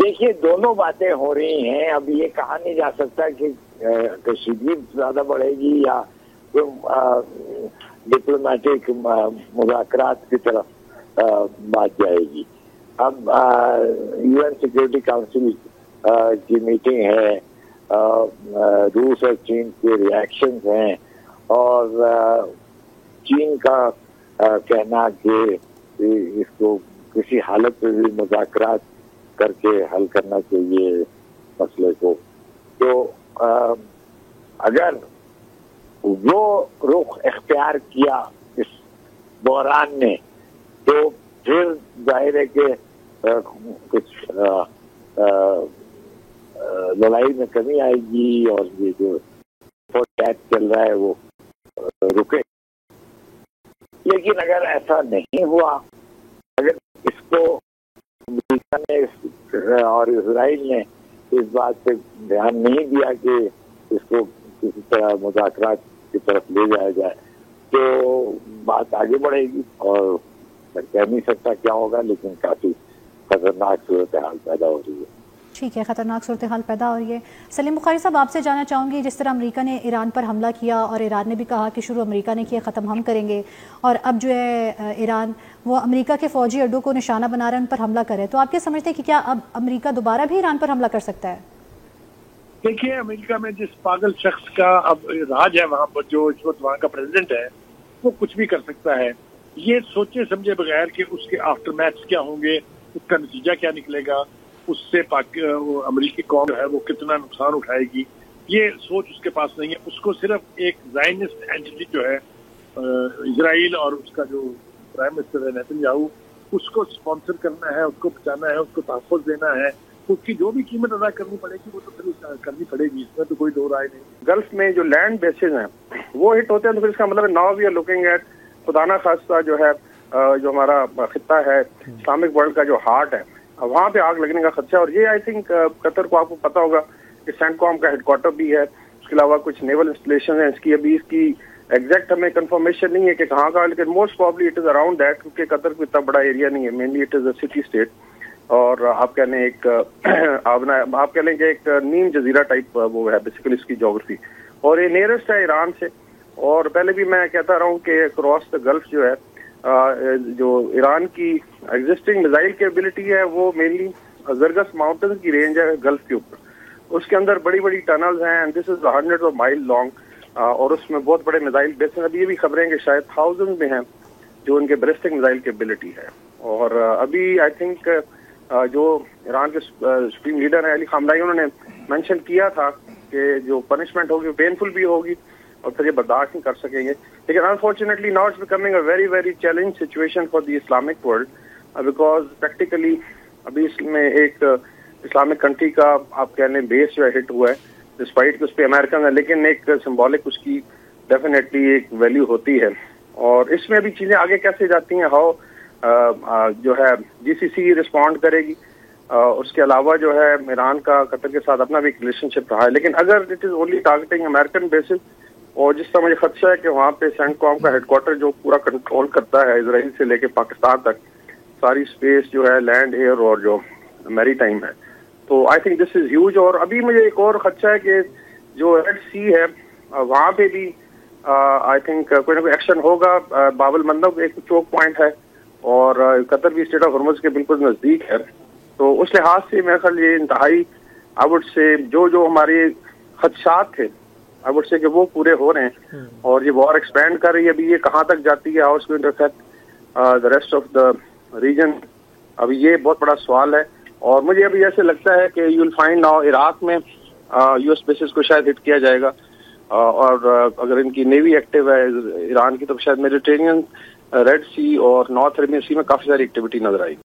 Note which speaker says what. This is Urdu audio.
Speaker 1: دیکھیے دونوں باتیں ہو رہی ہیں. اب یہ کہا نہیں جا سکتا کہ کشیدگی زیادہ بڑھے گی یا ڈپلومیٹک مذاکرات کی طرف بات جائے گی. اب یو این سیکورٹی کاؤنسل کی میٹنگ ہے, روس اور چین کے ریئیکشنز ہیں, اور چین کا کہنا کہ اس کو کسی حالت میں بھی مذاکرات کر کے حل کرنا چاہیے مسئلے کو. تو اگر وہ رخ اختیار کیا اس بحران نے تو پھر ظاہر ہے کہ کچھ لڑائی میں کمی آئے گی اور یہ جو چل رہا ہے وہ رکے. لیکن اگر ایسا نہیں ہوا, اگر اس کو امریکہ نے اور اسرائیل نے اس بات پہ دھیان نہیں دیا کہ اس کو کسی طرح مذاکرات کی طرف لے جایا جائے, تو بات آگے بڑھے گی. اور میں کہہ نہیں سکتا کیا ہوگا, لیکن کافی خطرناک صورتحال پیدا ہو رہی ہے.
Speaker 2: ٹھیک ہے, خطرناک صورتحال پیدا ہو رہی ہے. سلیم بخاری صاحب, آپ سے جاننا چاہوں گی, جس طرح امریکہ نے ایران پر حملہ کیا اور ایران نے بھی کہا کہ شروع امریکہ نے کیا, ختم ہم کریں گے, اور اب جو ہے ایران وہ امریکہ کے فوجی اڈوں کو نشانہ بنا رہے ہیں, ان پر حملہ کرے, تو آپ کیا سمجھتے ہیں کہ کیا اب امریکہ دوبارہ بھی ایران پر حملہ کر سکتا ہے؟
Speaker 3: دیکھیے, امریکہ میں جس پاگل شخص کا اب راج ہے وہاں پر, جو اس وقت وہاں کا پریزیڈنٹ ہے, وہ کچھ بھی کر سکتا ہے. یہ سوچے سمجھے بغیر کہ اس کے آفٹر میتھس کیا ہوں گے, اس کا نتیجہ کیا نکلے گا, اس سے امریکی قوم جو ہے وہ کتنا نقصان اٹھائے گی, یہ سوچ اس کے پاس نہیں ہے. اس کو صرف ایک زائنسٹ اینٹی جو ہے اسرائیل اور اس کا جو پرائم منسٹر ہے نیتن یاہو, اس کو اسپانسر کرنا ہے, اس کو بچانا ہے, اس کو تحفظ دینا ہے. اس کی جو بھی قیمت ادا کرنی پڑے گی وہ تو پھر کرنی پڑے گی, اس میں تو کوئی دو رائے نہیں. گلف میں جو لینڈ بیسز ہیں وہ ہٹ ہوتے ہیں, تو پھر اس کا مطلب now we are looking at خدا نہ خواستہ جو ہے جو ہمارا خطہ ہے اسلامک ورلڈ کا جو ہارٹ ہے, وہاں پہ آگ لگنے کا خدشہ. اور یہ آئی تھنک قطر کو آپ کو پتا ہوگا کہ سینٹ کام کا ہیڈ کوارٹر بھی ہے, اس کے علاوہ کچھ نیول انسٹالیشن ہیں. اس کی ایگزیکٹ ہمیں کنفرمیشن نہیں ہے کہ کہاں کا, لیکن most probably it is around that, کیونکہ قطر کو اتنا بڑا ایریا نہیں ہے, mainly it is a city state, اور آپ کہہ لیں ایک آپ کہہ لیں کہ ایک نیم جزیرہ ٹائپ وہ ہے بیسیکلی اس کی جیوگرافی, اور یہ نیئرسٹ ہے ایران سے. اور پہلے بھی میں کہتا رہا ہوں کہ اکراس دا گلف جو ہے جو ایران کی ایگزسٹنگ میزائل کیپبلٹی ہے وہ مینلی زرگس ماؤنٹن کی رینج ہے گلف کے اوپر, اس کے اندر بڑی بڑی ٹنلز ہیں, and this is hundred of مائل لانگ, اور اس میں بہت بڑے میزائل بیس ہیں. ابھی یہ بھی خبریں کہ شاید تھاؤزنڈ میں ہیں جو ان کے بیلسٹک میزائل کیپبلٹی ہے. اور ابھی آئی تھنک جو ایران کے سپریم لیڈر ہیں علی خامنائی, انہوں نے مینشن کیا تھا کہ جو پنشمنٹ ہوگی پینفل بھی ہوگی اور پھر یہ برداشت نہیں کر سکیں گے. لیکن unfortunately now it's becoming a very very challenge situation for the Islamic world, because practically ابھی اس میں ایک اسلامک کنٹری کا آپ کہہ لیں بیس جو ہے ہٹ ہوا ہے, ڈسپائٹ کہ اس پہ امریکن ہے, لیکن ایک سمبولک اس کی ڈیفینیٹلی ایک ویلیو ہوتی ہے. اور اس میں بھی چیزیں آگے کیسے جاتی ہیں, ہاؤ جو ہے جی سی سی رسپونڈ کرے گی. اس کے علاوہ جو ہے ایران کا قطر کے ساتھ اپنا بھی ایک ریلیشن شپ رہا ہے, لیکن اگر it is only targeting American bases, اور جس طرح مجھے خدشہ ہے کہ وہاں پہ سینٹ کام کا ہیڈ کوارٹر جو پورا کنٹرول کرتا ہے اسرائیل سے لے کے پاکستان تک, ساری اسپیس جو ہے لینڈ, ایئر اور جو میری ٹائم ہے, تو I think this is huge. اور ابھی مجھے ایک اور خدشہ ہے کہ جو ریڈ سی ہے وہاں پہ بھی آئی تھنک کوئی نہ کوئی ایکشن ہوگا. باب المندب ایک چوک پوائنٹ ہے, اور قطر بھی اسٹیٹ آف ہرمز کے بالکل نزدیک ہے, تو اس لحاظ سے میرے خیال یہ انتہائی آئی وڈ سے جو ہمارے خدشات تھے آئی وڈ سے کہ وہ پورے ہو رہے ہیں. اور یہ وار ایکسپینڈ کر رہی ہے, ابھی یہ کہاں تک جاتی ہے, how it's going to affect the rest of the region, ابھی یہ بہت بڑا سوال ہے. اور مجھے ابھی ایسے لگتا ہے کہ you will find now Iraq میں یو ایس بیسز کو شاید ہٹ کیا جائے گا, اور اگر ان کی نیوی ایکٹیو ہے ایران کی تو شاید میڈیٹرینین, ریڈ سی اور نارتھ اربین سی میں کافی ساری ایکٹیویٹی نظر آئی.